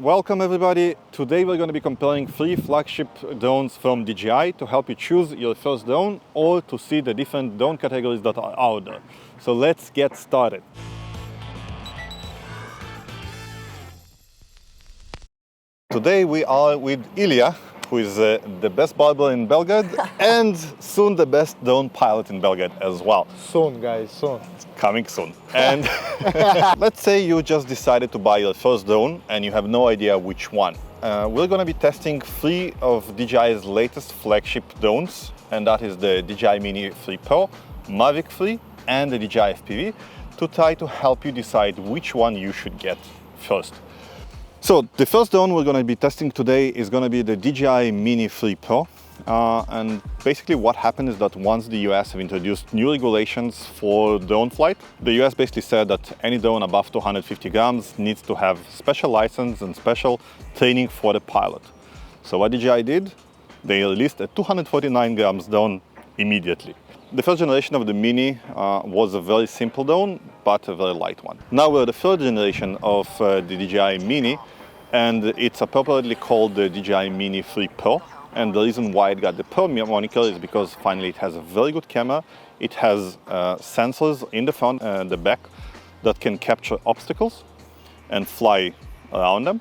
Welcome everybody. Today we're going to be comparing 3 flagship drones from DJI to help you choose your first drone or to see the different drone categories that are out there. So let's get started. Today we are with Ilya, who is the best barber in Belgrade and soon the best drone pilot in Belgrade as well. Soon, guys, soon. Coming soon. And let's say you just decided to buy your first drone and you have no idea which one. We're going to be testing 3 of DJI's latest flagship drones, and that is the DJI Mini 3 Pro, Mavic 3 and the DJI FPV, to try to help you decide which one you should get first. So the first drone we're going to be testing today is going to be the DJI Mini 3 Pro. And basically what happened is that once the US have introduced new regulations for drone flight, the US basically said that any drone above 250 grams needs to have special license and special training for the pilot. So what DJI did, they released a 249 grams drone immediately. The first generation of the Mini was a very simple drone, but a very light one. Now we're the third generation of the DJI Mini, and it's appropriately called the DJI Mini 3 Pro. And the reason why it got the Pro moniker is because finally it has a very good camera. It has sensors in the front and the back that can capture obstacles and fly around them,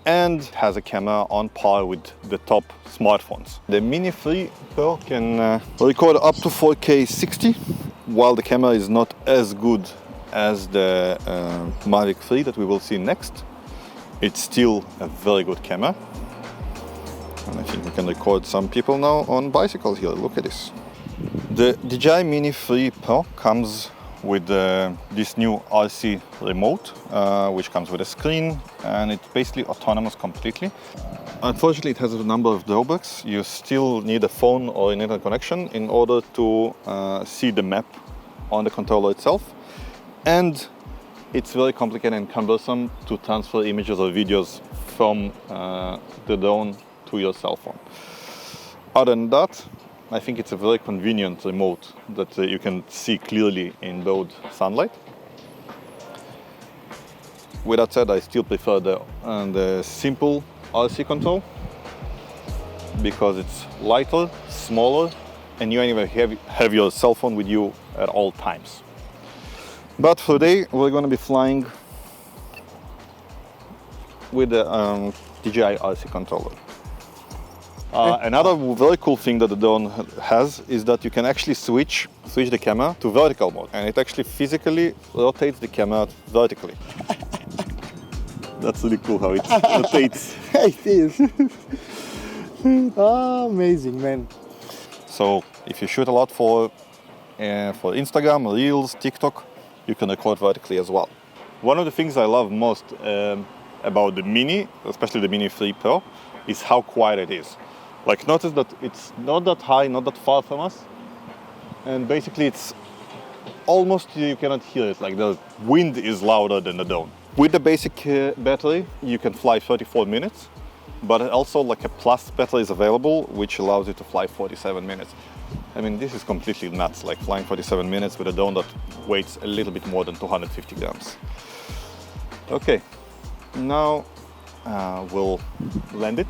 and has a camera on par with the top smartphones. The Mini 3 Pro can record up to 4K 60, while the camera is not as good as the Mavic 3 that we will see next. It's still a very good camera. And I think we can record some people now on bicycles here. Look at this. The DJI Mini 3 Pro comes with this new RC remote, which comes with a screen, and it's basically autonomous completely. Unfortunately, it has a number of drawbacks. You still need a phone or an internet connection in order to see the map on the controller itself. And it's very complicated and cumbersome to transfer images or videos from the drone to your cell phone. Other than that, I think it's a very convenient remote that you can see clearly in broad sunlight. With that said, I still prefer the simple RC control because it's lighter, smaller, and you anyway have your cell phone with you at all times. But today we're going to be flying with the DJI RC controller. Another very cool thing that the drone has is that you can actually switch the camera to vertical mode, and it actually physically rotates the camera vertically. That's really cool how it rotates. It is. Amazing, man. So if you shoot a lot for Instagram, Reels, TikTok, you can record vertically as well. One of the things I love most about the Mini, especially the Mini 3 Pro, is how quiet it is. Like, notice that it's not that high, not that far from us, and basically it's almost, you cannot hear it, like the wind is louder than the drone. With the basic battery, you can fly 34 minutes, but also like a plus battery is available, which allows you to fly 47 minutes. I mean, this is completely nuts, like flying 47 minutes with a drone that weighs a little bit more than 250 grams. Okay, now we'll land it.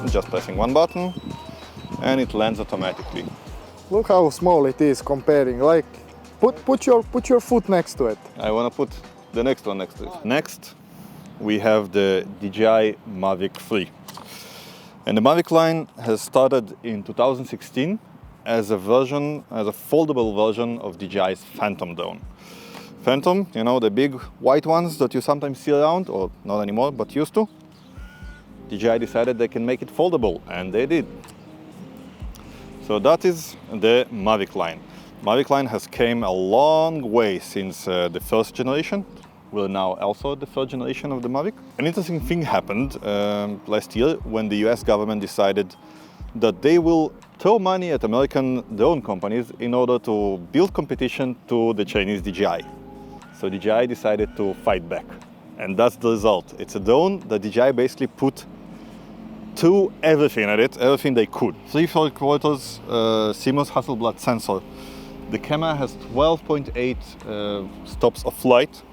Just pressing one button and it lands automatically. Look how small it is comparing. Like, put your foot next to it. I want to put the next one next to it. Next, we have the DJI Mavic 3. And the Mavic line has started in 2016 as a foldable version of DJI's Phantom drone. Phantom, you know, the big white ones that you sometimes see around, or not anymore, but used to. DJI decided they can make it foldable, and they did. So that is the Mavic line. Mavic line has came a long way since the first generation. We're now also the third generation of the Mavic. An interesting thing happened last year when the US government decided that they will throw money at American drone companies in order to build competition to the Chinese DJI. So DJI decided to fight back. And that's the result. It's a drone that DJI basically put threw everything at it, everything they could. 3/4 CMOS Hasselblad sensor. The camera has 12.8 stops of flight,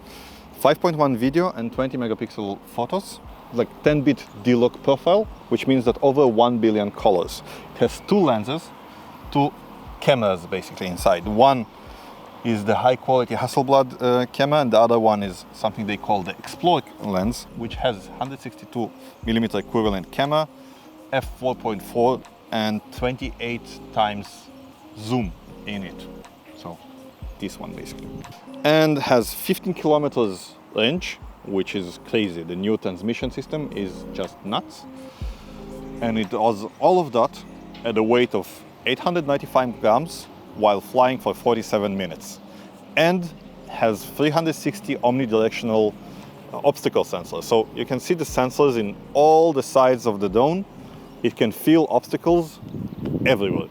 5.1 video and 20 megapixel photos, like 10-bit D-Log profile, which means that over 1 billion colors. It has two lenses, two cameras basically inside. One is the high-quality Hasselblad camera, and the other one is something they call the Explorer lens, which has 162 millimeter equivalent camera, f4.4, and 28 times zoom in it. So this one basically. And has 15 kilometers range, which is crazy. The new transmission system is just nuts. And it does all of that at a weight of 895 grams while flying for 47 minutes. And has 360 omnidirectional obstacle sensors. So you can see the sensors in all the sides of the drone. It can feel obstacles everywhere.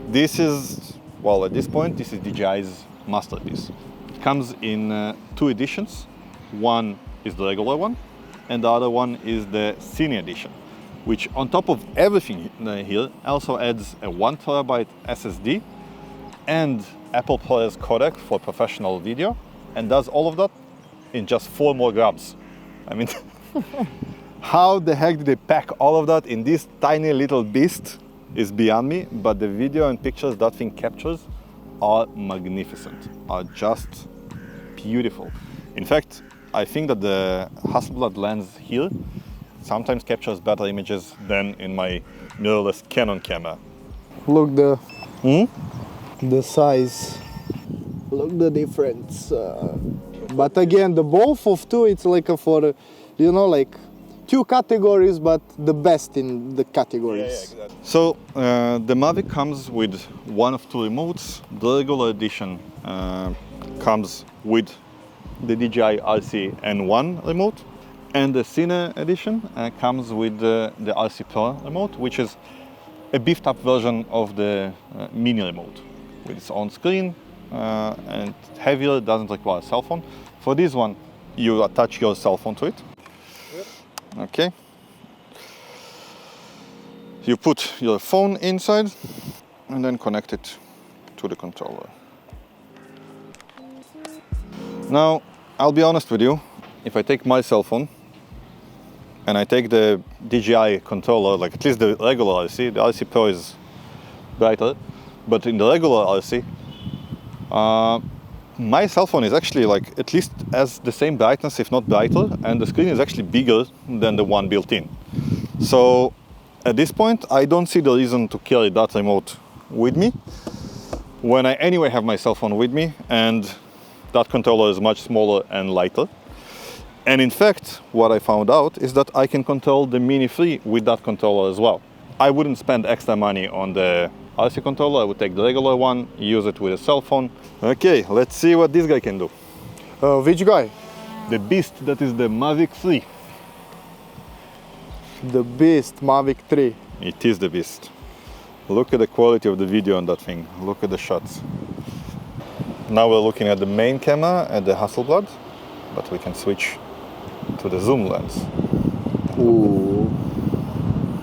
This is, well, at this point, this is DJI's masterpiece. It comes in two editions. One is the regular one, and the other one is the Cine edition, which on top of everything here also adds a 1 terabyte SSD and Apple ProRes codec for professional video, and does all of that in just 4 more grams. I mean, how the heck did they pack all of that in this tiny little beast is beyond me, but the video and pictures that thing captures are magnificent, are just beautiful. In fact, I think that the Hasselblad lens here sometimes captures better images than in my mirrorless Canon camera. Look the size. Look the difference. But again, the both of two, it's like for, you know, like 2 categories, but the best in the categories. Yeah, exactly. So the Mavic comes with one of 2 remotes. The regular edition comes with the DJI RC N1 remote, and the Cine edition comes with the RC Pro remote, which is a beefed up version of the Mini remote with its own screen and heavier, doesn't require a cell phone. For this one, you attach your cell phone to it. Yep. Okay. You put your phone inside and then connect it to the controller. Now, I'll be honest with you, if I take my cell phone and I take the DJI controller, like at least the regular RC, the RC Pro is brighter, but in the regular RC, my cell phone is actually like at least as the same brightness, if not brighter, and the screen is actually bigger than the one built in. So at this point, I don't see the reason to carry that remote with me when I anyway have my cell phone with me, and that controller is much smaller and lighter. And in fact, what I found out is that I can control the Mini 3 with that controller as well. I wouldn't spend extra money on the RC controller. I would take the regular one, use it with a cell phone. Okay, let's see what this guy can do. Which guy? The beast that is the Mavic 3. The beast, Mavic 3. It is the beast. Look at the quality of the video on that thing. Look at the shots. Now we're looking at the main camera at the Hasselblad, but we can switch to the zoom lens. Ooh.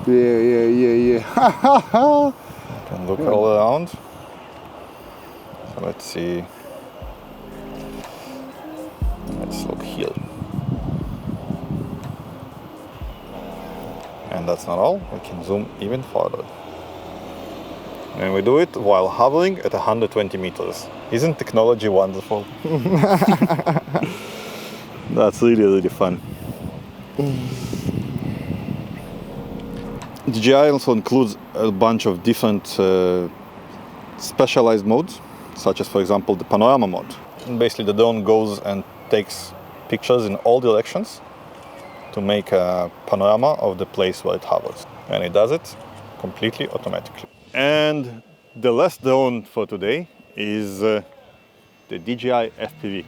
Yeah. You can look all around. So let's see. Let's look here. And that's not all. We can zoom even farther. And we do it while hovering at 120 meters. Isn't technology wonderful? That's really, really fun. DJI also includes a bunch of different specialized modes, such as, for example, the panorama mode. And basically, the drone goes and takes pictures in all directions to make a panorama of the place where it hovers. And it does it completely automatically. And the last drone for today is the DJI FPV.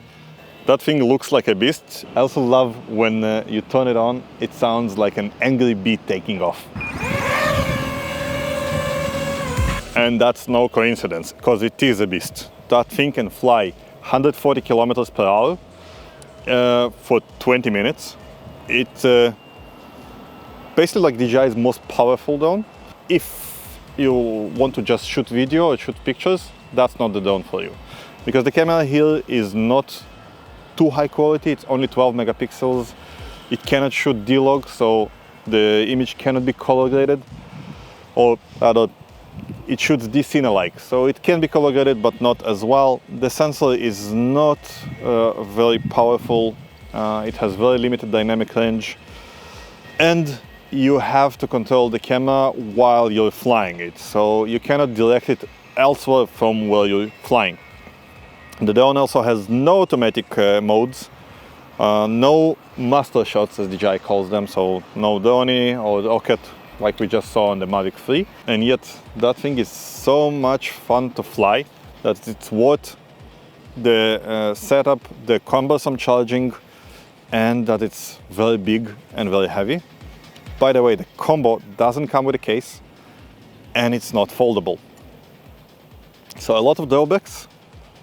That thing looks like a beast. I also love when you turn it on, it sounds like an angry bee taking off. And that's no coincidence, because it is a beast. That thing can fly 140 kilometers per hour for 20 minutes. It's basically like DJI's most powerful drone. If you want to just shoot video or shoot pictures, that's not the drone for you. Because the camera here is not too high quality. It's only 12 megapixels. It cannot shoot D-Log, so the image cannot be color graded, or rather it shoots D-Cine-alike, so it can be color graded but not as well. The sensor is not very powerful. It has very limited dynamic range, and you have to control the camera while you're flying it, so you cannot direct it elsewhere from where you're flying. The drone also has no automatic modes, no master shots as DJI calls them, so no drone or rocket like we just saw on the Mavic 3. And yet that thing is so much fun to fly that it's worth the setup, the cumbersome charging, and that it's very big and very heavy. By the way, the combo doesn't come with a case and it's not foldable. So a lot of drawbacks,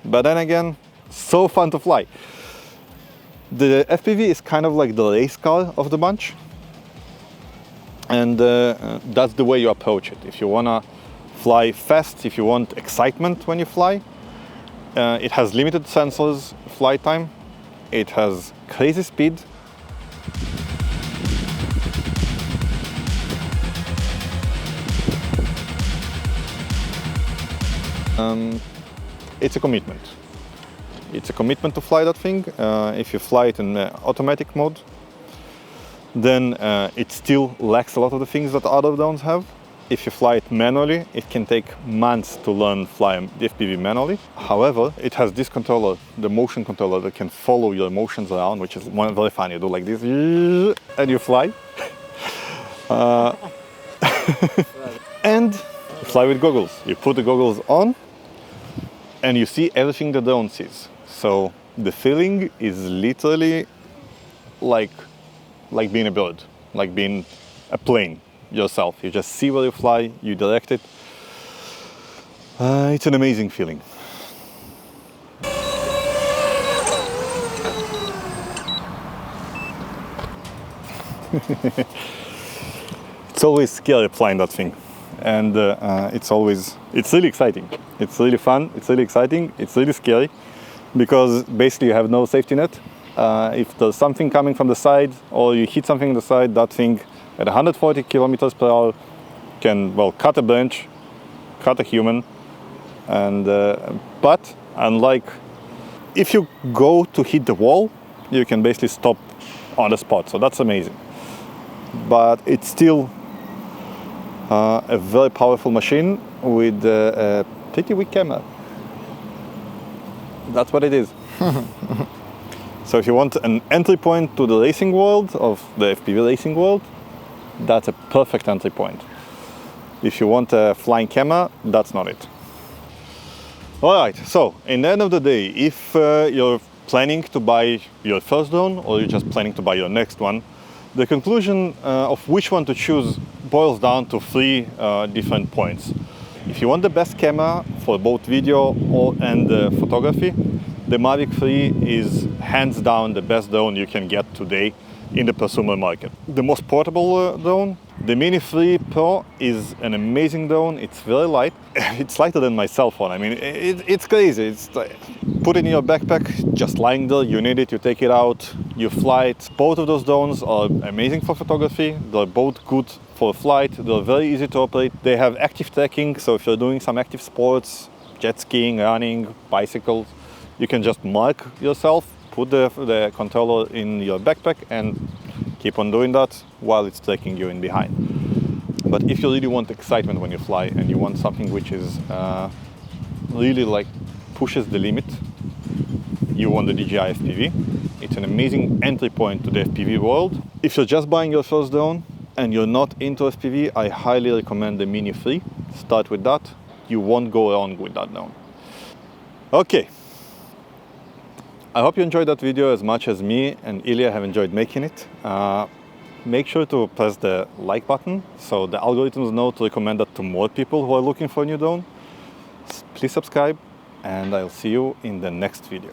but then again, so fun to fly. The FPV is kind of like the race car of the bunch. And that's the way you approach it. If you wanna fly fast, if you want excitement when you fly, it has limited sensors, flight time, it has crazy speed. It's a commitment. It's a commitment to fly that thing. If you fly it in automatic mode, then it still lacks a lot of the things that other drones have. If you fly it manually, it can take months to learn fly the FPV manually. However, it has this controller, the motion controller, that can follow your motions around, which is very fun. You do like this, and you fly. And you fly with goggles. You put the goggles on, and you see everything the drone sees. So the feeling is literally like being a bird, like being a plane yourself. You just see where you fly, you direct it. It's an amazing feeling. It's always scary flying that thing. And it's really exciting. It's really fun, it's really exciting, it's really scary, because basically you have no safety net. If there's something coming from the side or you hit something on the side, that thing at 140 kilometers per hour can, well, cut a branch, cut a human. And but unlike if you go to hit the wall, you can basically stop on the spot. So that's amazing. But it's still a very powerful machine with a pretty weak camera. That's what it is. So if you want an entry point to the racing world, of the FPV racing world, that's a perfect entry point. If you want a flying camera, that's not it. All right, so in the end of the day, if you're planning to buy your first drone or you're just planning to buy your next one, the conclusion of which one to choose boils down to three different points. If you want the best camera for both video and photography, the Mavic 3 is hands down the best drone you can get today in the prosumer market. The most portable drone, the Mini 3 Pro, is an amazing drone. It's very light. It's lighter than my cell phone. I mean, it's crazy. It's put it in your backpack, just lying there. You need it, you take it out, you fly it. Both of those drones are amazing for photography. They're both good for flight. They're very easy to operate. They have active tracking, so if you're doing some active sports, jet skiing, running, bicycles, you can just mark yourself, put the controller in your backpack and keep on doing that while it's taking you in behind. But if you really want excitement when you fly and you want something which is really like pushes the limit, you want the DJI FPV. It's an amazing entry point to the FPV world. If you're just buying your first drone and you're not into FPV, I highly recommend the Mini 3. Start with that. You won't go wrong with that drone. Okay. I hope you enjoyed that video as much as me and Ilya have enjoyed making it. Make sure to press the like button so the algorithms know to recommend that to more people who are looking for a new drone. Please subscribe, and I'll see you in the next video.